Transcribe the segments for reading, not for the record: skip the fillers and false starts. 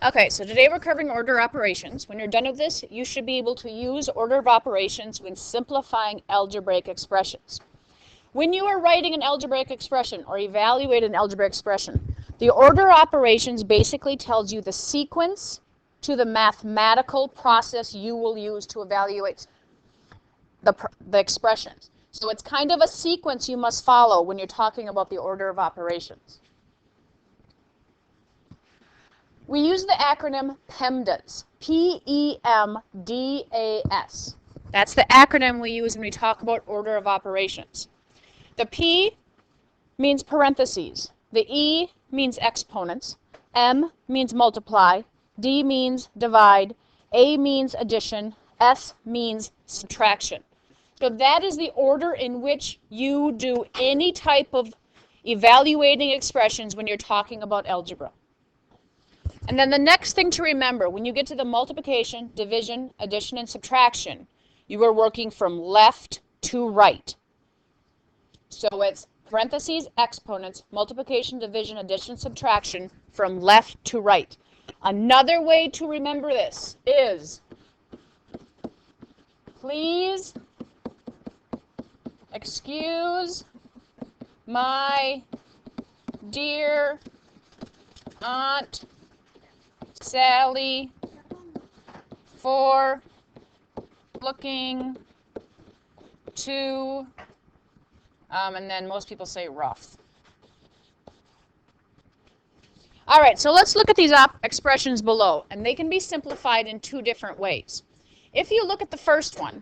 Okay, so today we're covering order operations. When you're done with this, you should be able to use order of operations when simplifying algebraic expressions. When you are writing an algebraic expression or evaluate an algebraic expression, the order operations basically tells you the sequence to the mathematical process you will use to evaluate the expressions. So it's kind of a sequence you must follow when you're talking about the order of operations. We use the acronym PEMDAS, P-E-M-D-A-S. That's the acronym we use when we talk about order of operations. The P means parentheses. The E means exponents. M means multiply. D means divide. A means addition. S means subtraction. So that is the order in which you do any type of evaluating expressions when you're talking about algebra. And then the next thing to remember, when you get to the multiplication, division, addition, and subtraction, you are working from left to right. So it's parentheses, exponents, multiplication, division, addition, subtraction, from left to right. Another way to remember this is, please excuse my dear Aunt Sally for looking too, and then most people say rough. All right, so let's look at these expressions below, and they can be simplified in two different ways. If you look at the first one,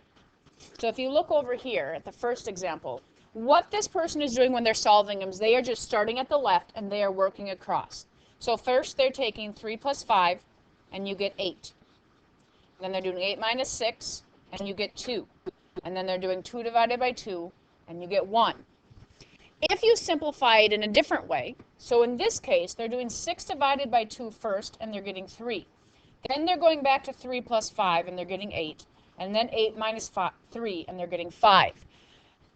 so if you look over here at the first example, what this person is doing when they're solving them is they are just starting at the left and they are working across. So first they're taking 3 plus 5, and you get 8. Then they're doing 8 minus 6, and you get 2. And then they're doing 2 divided by 2, and you get 1. If you simplify it in a different way, so in this case, they're doing 6 divided by 2 first, and they're getting 3. Then they're going back to 3 plus 5, and they're getting 8. And then 8 minus 3, and they're getting 5.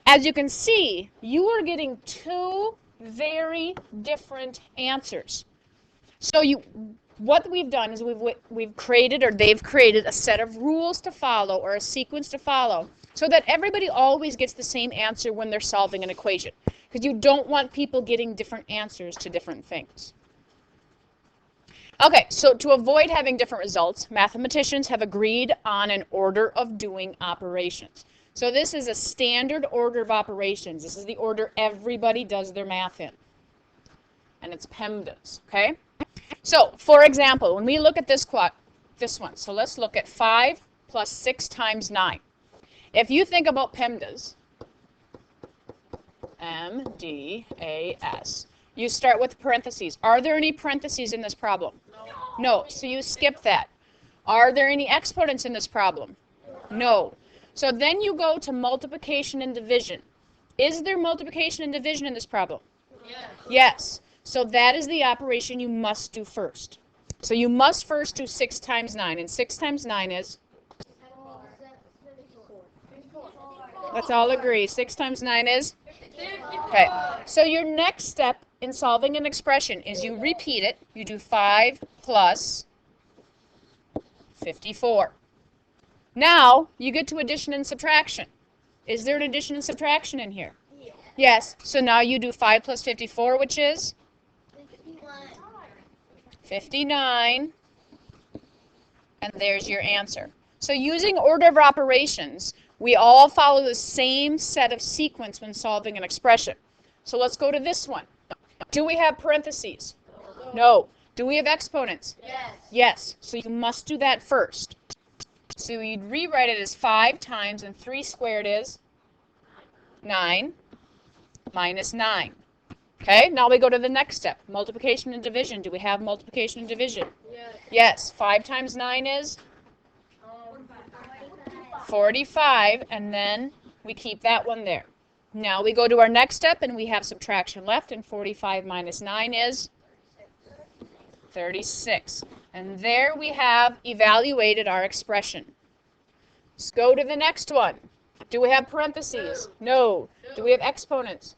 As you can see, you are getting two very different answers. So what we've done is we've created, or they've created, a set of rules to follow or a sequence to follow so that everybody always gets the same answer when they're solving an equation, because you don't want people getting different answers to different things. Okay, so to avoid having different results, mathematicians have agreed on an order of doing operations. So this is a standard order of operations. This is the order everybody does their math in. And it's PEMDAS, okay? So, for example, when we look at this one, so let's look at 5 plus 6 times 9. If you think about PEMDAS, M-D-A-S, you start with parentheses. Are there any parentheses in this problem? No. So you skip that. Are there any exponents in this problem? No. So then you go to multiplication and division. Is there multiplication and division in this problem? Yes. Yes. So that is the operation you must do first. So you must first do 6 times 9. And 6 times 9 is? Let's all agree. 6 times 9 is? Okay. So your next step in solving an expression is you repeat it. You do 5 plus 54. Now you get to addition and subtraction. Is there an addition and subtraction in here? Yes. Yes. So now you do 5 plus 54, which is? 59, and there's your answer. So using order of operations, we all follow the same set of sequence when solving an expression. So let's go to this one. Do we have parentheses? No. Do we have exponents? Yes. Yes. So you must do that first. So you'd rewrite it as 5 times, and 3 squared is 9 minus 9. Okay, now we go to the next step, multiplication and division. Do we have multiplication and division? Yes. Yes. 5 times 9 is? 45, and then we keep that one there. Now we go to our next step, and we have subtraction left, and 45 minus 9 is? 36. And there we have evaluated our expression. Let's go to the next one. Do we have parentheses? No. Do we have exponents?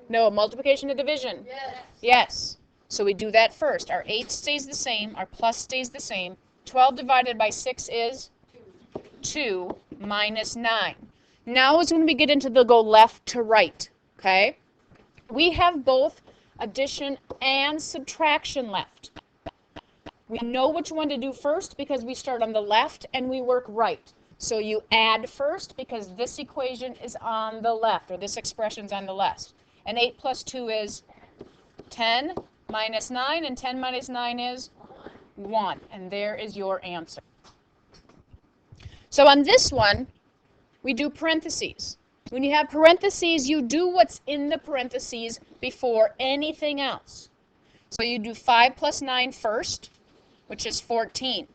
No. Multiplication and division? Yes. Yes. So we do that first. Our 8 stays the same. Our plus stays the same. 12 divided by 6 is 2 minus 9. Now is when we get into the go left to right. Okay? We have both addition and subtraction left. We know which one to do first because we start on the left and we work right. So you add first because this equation is on the left, or this expression's on the left. And 8 plus 2 is 10 minus 9, and 10 minus 9 is 1. And there is your answer. So on this one, we do parentheses. When you have parentheses, you do what's in the parentheses before anything else. So you do 5 plus 9 first, which is 14.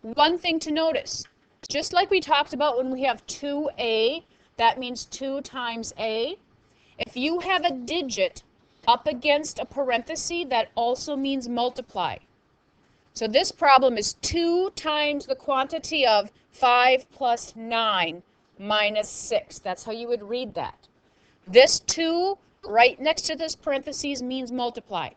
One thing to notice, just like we talked about when we have 2a, that means 2 times a. If you have a digit up against a parenthesis, that also means multiply. So this problem is 2 times the quantity of 5 plus 9 minus 6. That's how you would read that. This 2 right next to this parentheses means multiply.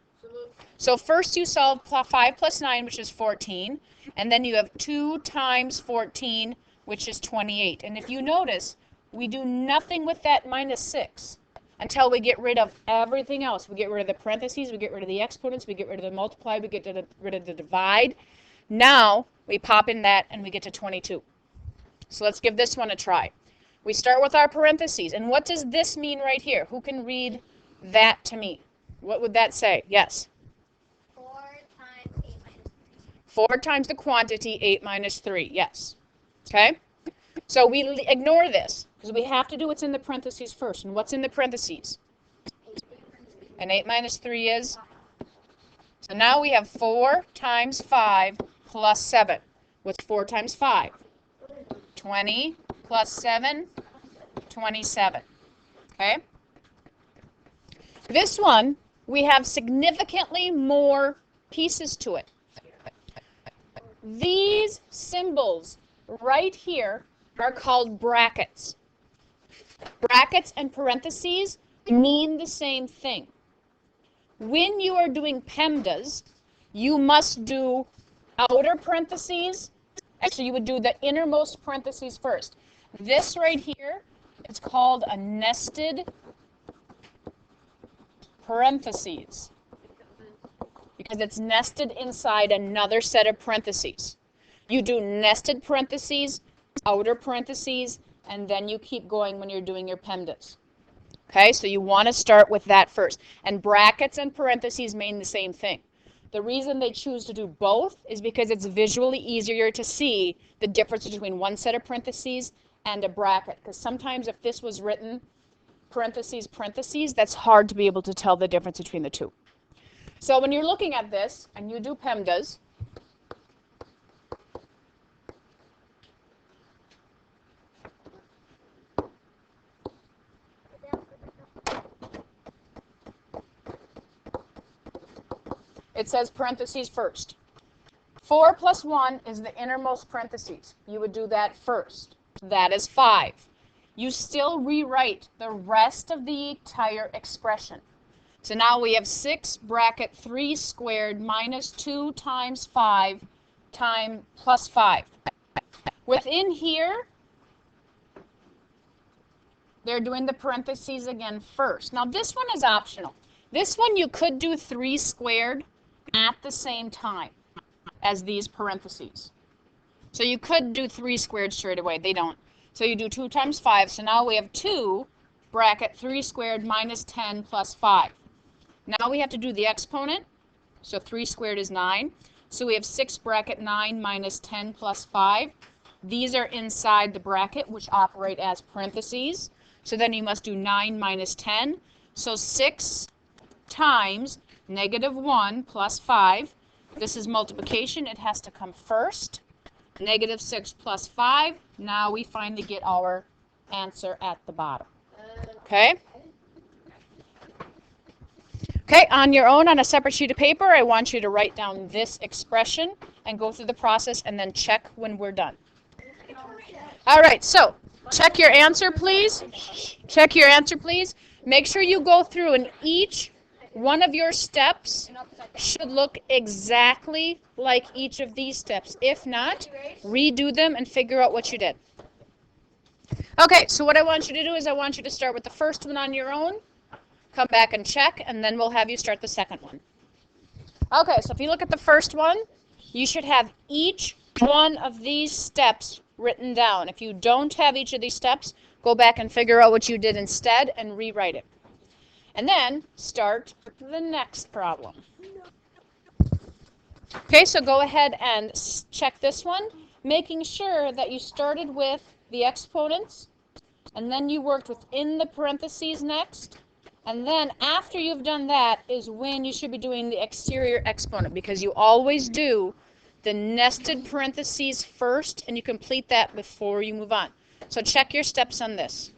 So first you solve 5 plus 9, which is 14, and then you have 2 times 14, which is 28. And if you notice, we do nothing with that minus 6 until we get rid of everything else. We get rid of the parentheses, we get rid of the exponents, we get rid of the multiply, we get rid of the divide. Now we pop in that and we get to 22. So let's give this one a try. We start with our parentheses. And what does this mean right here? Who can read that to me? What would that say? Yes. 4 times 8 minus 3. 4 times the quantity, 8 minus 3. Yes. Okay? So we ignore this because we have to do what's in the parentheses first. And what's in the parentheses? 8 And 8 minus 3 is? So now we have 4 times 5 plus 7. What's 4 times 5? 20 plus 7, 27. Okay? This one, we have significantly more pieces to it. These symbols right here are called brackets. Brackets and parentheses mean the same thing. When you are doing PEMDAS, you must do outer parentheses. Actually, you would do the innermost parentheses first. This right here is called a nested parentheses because it's nested inside another set of parentheses. You do nested parentheses, outer parentheses, and then you keep going when you're doing your PEMDAS. Okay, so you want to start with that first. And brackets and parentheses mean the same thing. The reason they choose to do both is because it's visually easier to see the difference between one set of parentheses and a bracket. Because sometimes if this was written parentheses, parentheses, that's hard to be able to tell the difference between the two. So when you're looking at this and you do PEMDAS, it says parentheses first. 4 plus 1 is the innermost parentheses. You would do that first. That is 5. You still rewrite the rest of the entire expression. So now we have 6 bracket 3 squared minus 2 times 5 times plus 5. Within here, they're doing the parentheses again first. Now this one is optional. This one you could do 3 squared at the same time as these parentheses. So you could do 3 squared straight away. They don't. So you do 2 times 5. So now we have 2 bracket 3 squared minus 10 plus 5. Now we have to do the exponent. So 3 squared is 9. So we have 6 bracket 9 minus 10 plus 5. These are inside the bracket, which operate as parentheses. So then you must do 9 minus 10. So 6 times negative 1 plus 5. This is multiplication. It has to come first. Negative 6 plus 5. Now we finally get our answer at the bottom. Okay? Okay, on your own, on a separate sheet of paper, I want you to write down this expression and go through the process and then check when we're done. All right, so check your answer, please. Check your answer, please. Make sure you go through and each one of your steps should look exactly like each of these steps. If not, redo them and figure out what you did. Okay, so what I want you to do is I want you to start with the first one on your own, come back and check, and then we'll have you start the second one. Okay, so if you look at the first one, you should have each one of these steps written down. If you don't have each of these steps, go back and figure out what you did instead and rewrite it. And then start the next problem. Okay, so go ahead and check this one, making sure that you started with the exponents, and then you worked within the parentheses next, and then after you've done that is when you should be doing the exterior exponent, because you always do the nested parentheses first, and you complete that before you move on. So check your steps on this.